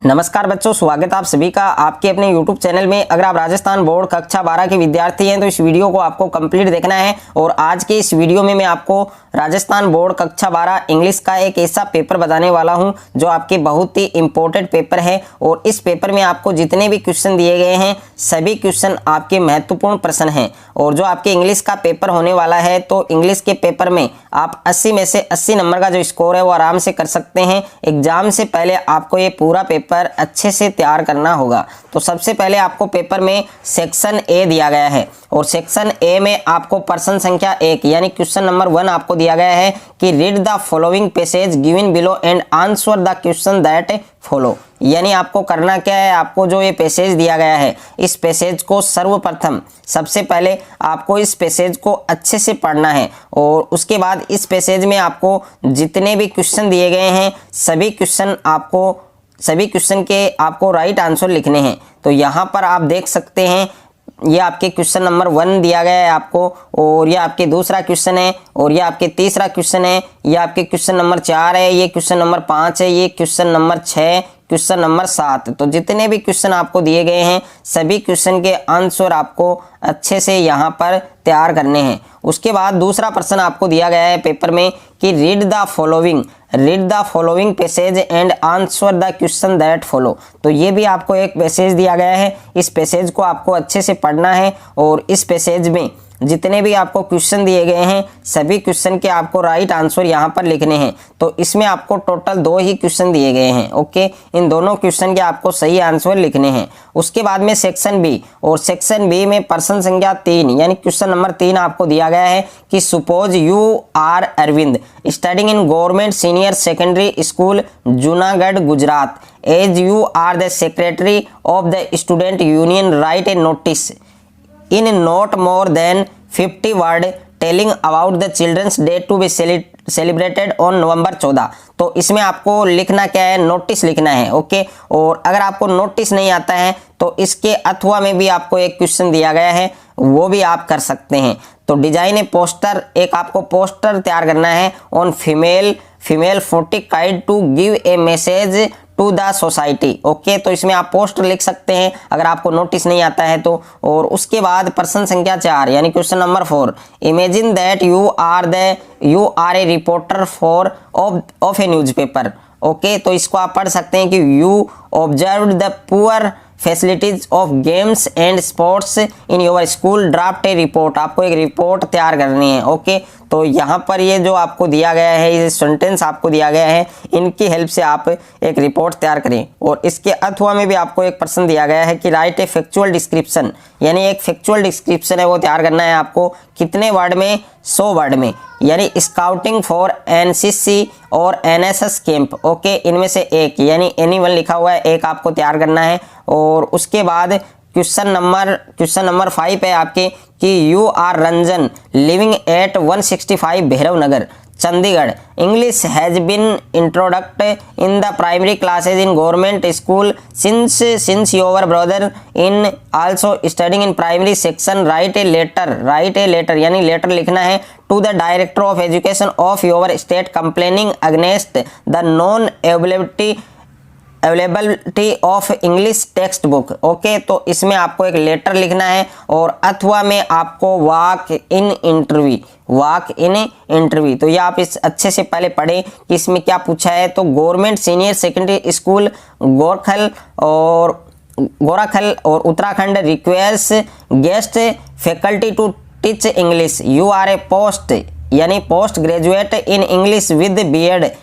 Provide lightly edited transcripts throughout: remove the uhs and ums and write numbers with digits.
नमस्कार बच्चों, स्वागत आप सभी का आपके अपने YouTube चैनल में। अगर आप राजस्थान बोर्ड कक्षा 12 के विद्यार्थी हैं तो इस वीडियो को आपको कंप्लीट देखना है। और आज के इस वीडियो में मैं आपको राजस्थान बोर्ड कक्षा 12 इंग्लिश का एक ऐसा पेपर बताने वाला हूं जो आपके बहुत ही इंपॉर्टेंट पेपर है। और इस पेपर में आपको जितने भी क्वेश्चन दिए गए हैं सभी क्वेश्चन आपके महत्वपूर्ण प्रश्न हैं। और जो आपके इंग्लिश का पेपर होने वाला है तो इंग्लिश के पेपर में आप 80 में से 80 नंबर का जो स्कोर है वो आराम से कर सकते हैं। एग्जाम से पहले आपको ये पूरा पेपर अच्छे से तैयार करना होगा। तो सबसे पहले आपको पेपर में सेक्शन ए दिया गया है और सेक्शन ए में आपको प्रश्न संख्या 1 यानी क्वेश्चन नंबर 1 आपको दिया गया है कि read the following passage given below and answer the question that follow. यानी आपको करना क्या है, आपको जो ये पैसेज दिया गया है इस पैसेज को सर्वप्रथम सबसे पहले आपको इस पैसेज को अच्छे से पढ़ना है। और उसके बाद इस पैसेज में आपको जितने भी क्वेश्चन दिए गए हैं सभी क्वेश्चन के आपको राइट आंसर लिखने हैं। तो यहाँ पर आप देख सकते हैं ये आपके क्वेश्चन नंबर 1 दिया गया है आपको, और ये आपके दूसरा क्वेश्चन है, और ये आपके तीसरा क्वेश्चन है, ये आपके क्वेश्चन नंबर 4 है, ये क्वेश्चन नंबर 5 है, ये क्वेश्चन नंबर 6, क्वेश्चन नंबर 7। तो जितने भी क्वेश्चन आपको दिए गए हैं सभी क्वेश्चन के आंसर आपको अच्छे से यहाँ पर तैयार करने हैं। उसके बाद दूसरा प्रश्न आपको दिया गया है पेपर में कि read the following passage and answer the question that follow. तो ये भी आपको एक पैसेज दिया गया है, इस पैसेज को आपको अच्छे से पढ़ना है। और इस पैसेज में जितने भी आपको क्वेश्चन दिए गए हैं सभी क्वेश्चन के आपको राइट आंसर यहाँ पर लिखने हैं। तो इसमें आपको टोटल 2 ही क्वेश्चन दिए गए हैं। ओके, इन दोनों क्वेश्चन के आपको सही आंसर लिखने हैं। उसके बाद में सेक्शन बी, और सेक्शन बी में प्रश्न संख्या 3 यानी क्वेश्चन नंबर 3 आपको दिया गया है कि suppose you are Arvind studying in government senior secondary school Junagadh Gujarat as you are the secretary of the student union write a notice in not more than 50 word telling about the children's day to be celebrated on November 14। तो इसमें आपको लिखना क्या है, notice लिखना है। Okay, और अगर आपको नोटिस नहीं आता है तो इसके अथवा में भी आपको एक क्वेश्चन दिया गया है, वो भी आप कर सकते हैं। तो डिजाइन ए पोस्टर, एक आपको पोस्टर तैयार करना है ऑन फीमेल 40 काइड to give a message to the society. Okay, तो इसमें आप पोस्टर लिख सकते हैं अगर आपको नोटिस नहीं आता है तो। और उसके बाद प्रश्न संख्या 4 यानी question number 4, imagine that you are a reporter for of a newspaper. Okay, तो इसको आप पढ़ सकते हैं कि you observe the poor facilities of games and sports in your school, draft a report. आपको एक रिपोर्ट तैयार करनी है। ओके, तो यहाँ पर ये जो आपको दिया गया है, ये सेंटेंस आपको दिया गया है, इनकी हेल्प से आप एक रिपोर्ट तैयार करें। और इसके अथवा में भी आपको एक प्रश्न दिया गया है कि राइट ए फैक्चुअल डिस्क्रिप्शन, यानी एक फैक्चुअल डिस्क्रिप्शन है वो तैयार करना है आपको। कितने वर्ड में? 100 वर्ड में। यानी स्काउटिंग फॉर एनसीसी और एनएसएस कैंप। ओके, इनमें से एक यानी एनी1 लिखा हुआ है, एक आपको तैयार करना है। और उसके बाद क्वेश्चन नंबर 5 है आपके कि you are Ranjan living at 165 Bhairav Nagar Chandigarh. English has been introduced in the primary classes in government school since your brother in also studying in primary section. Write a letter यानी लेटर लिखना है to the director of education of your state complaining against the non availability of English text book. Okay, तो इसमें आपको एक letter लिखना है। और अथवा में आपको वॉक इन इंटरव्यू। तो ये आप इस अच्छे से पहले पढ़ें कि इसमें क्या पूछा है। तो government senior secondary school Gorakhal और Uttarakhand requires guest faculty to teach English. You are a post यानी post graduate in English with BEd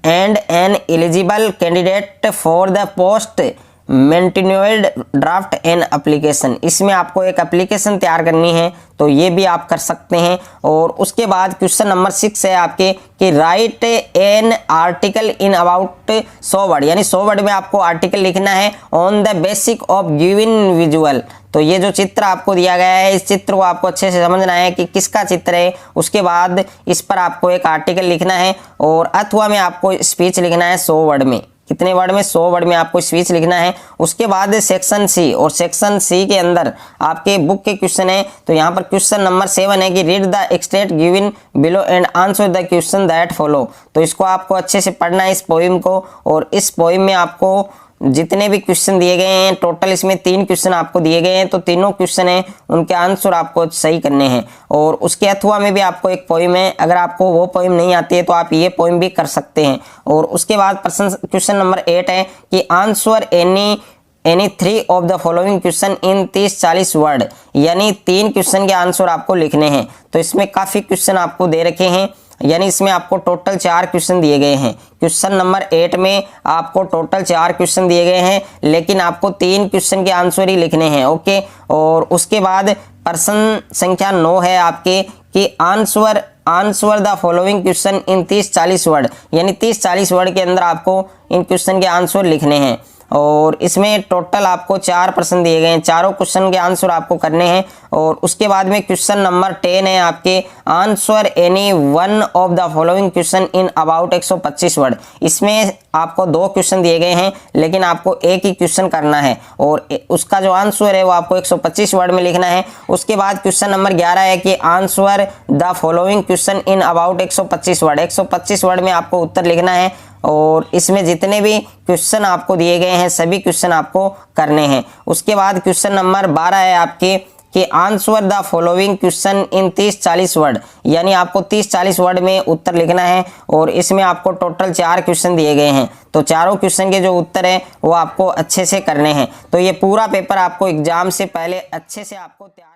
and an eligible candidate for the post मेंटेन्यूड ड्राफ्ट एन एप्लीकेशन। इसमें आपको एक एप्लीकेशन तैयार करनी है, तो ये भी आप कर सकते हैं। और उसके बाद क्वेश्चन नंबर 6 है आपके कि right an article in about 100 word, यानी 100 वर्ड में आपको आर्टिकल लिखना है on the basic of given visual. तो ये जो चित्र आपको दिया गया है इस चित्र को आपको अच्छे से समझना है कि किसका चित्र है। उसके बाद इस पर आपको एक आर्टिकल लिखना है और अथवा में आपको स्पीच लिखना है 100 वर्ड में। कितने वर्ड में, 100 वर्ड में आपको स्पीच लिखना है। उसके बाद सेक्शन सी, और सेक्शन सी के अंदर आपके बुक के क्वेश्चन है। तो यहाँ पर क्वेश्चन नंबर 7 है कि read the extract given below and answer the question that follow. तो इसको आपको अच्छे से पढ़ना है, इस पोइम को। और इस पोइम में आपको जितने भी क्वेश्चन दिए गए हैं, टोटल इसमें 3 क्वेश्चन आपको दिए गए हैं। तो तीनों क्वेश्चन हैं उनके आंसर आपको सही करने हैं। और उसके अथवा में भी आपको एक पोइम है, अगर आपको वो पोइम नहीं आती है तो आप ये पोइम भी कर सकते हैं। और उसके बाद प्रश्न क्वेश्चन नंबर 8 है कि answer any 3 of the following question in 30-40 word, यानी 3 क्वेश्चन के आंसर आपको लिखने हैं। तो इसमें काफ़ी क्वेश्चन आपको दे रखे हैं, यानी इसमें आपको टोटल 4 क्वेश्चन दिए गए हैं। क्वेश्चन नंबर 8 में आपको टोटल 4 क्वेश्चन दिए गए हैं, लेकिन आपको 3 क्वेश्चन के आंसर ही लिखने हैं। ओके। और उसके बाद प्रश्न संख्या 9 है आपके कि answer the following question in 30-40 word, यानी 30-40 वर्ड के अंदर आपको इन क्वेश्चन के आंसर लिखने हैं। और इसमें टोटल आपको 4 प्रश्न दिए गए हैं, चारों क्वेश्चन के आंसर आपको करने हैं। और उसके बाद में क्वेश्चन नंबर 10 है आपके answer any one of the following question in about 125 word. इसमें आपको 2 क्वेश्चन दिए गए हैं, लेकिन आपको एक ही क्वेश्चन करना है और उसका जो आंसर है वो आपको 125 वर्ड में लिखना है। उसके बाद क्वेश्चन नंबर 11 है कि answer the following question in about 125 word. 125 word में आपको उत्तर लिखना है। और इसमें जितने भी क्वेश्चन आपको दिए गए हैं सभी क्वेश्चन आपको करने हैं। उसके बाद क्वेश्चन नंबर 12 है आपके कि answer the following question in 30-40 word, यानी आपको 30-40 वर्ड में उत्तर लिखना है। और इसमें आपको टोटल 4 क्वेश्चन दिए गए हैं, तो चारों क्वेश्चन के जो उत्तर है वो आपको अच्छे से करने हैं। तो ये पूरा पेपर आपको एग्जाम से पहले अच्छे से आपको तैयार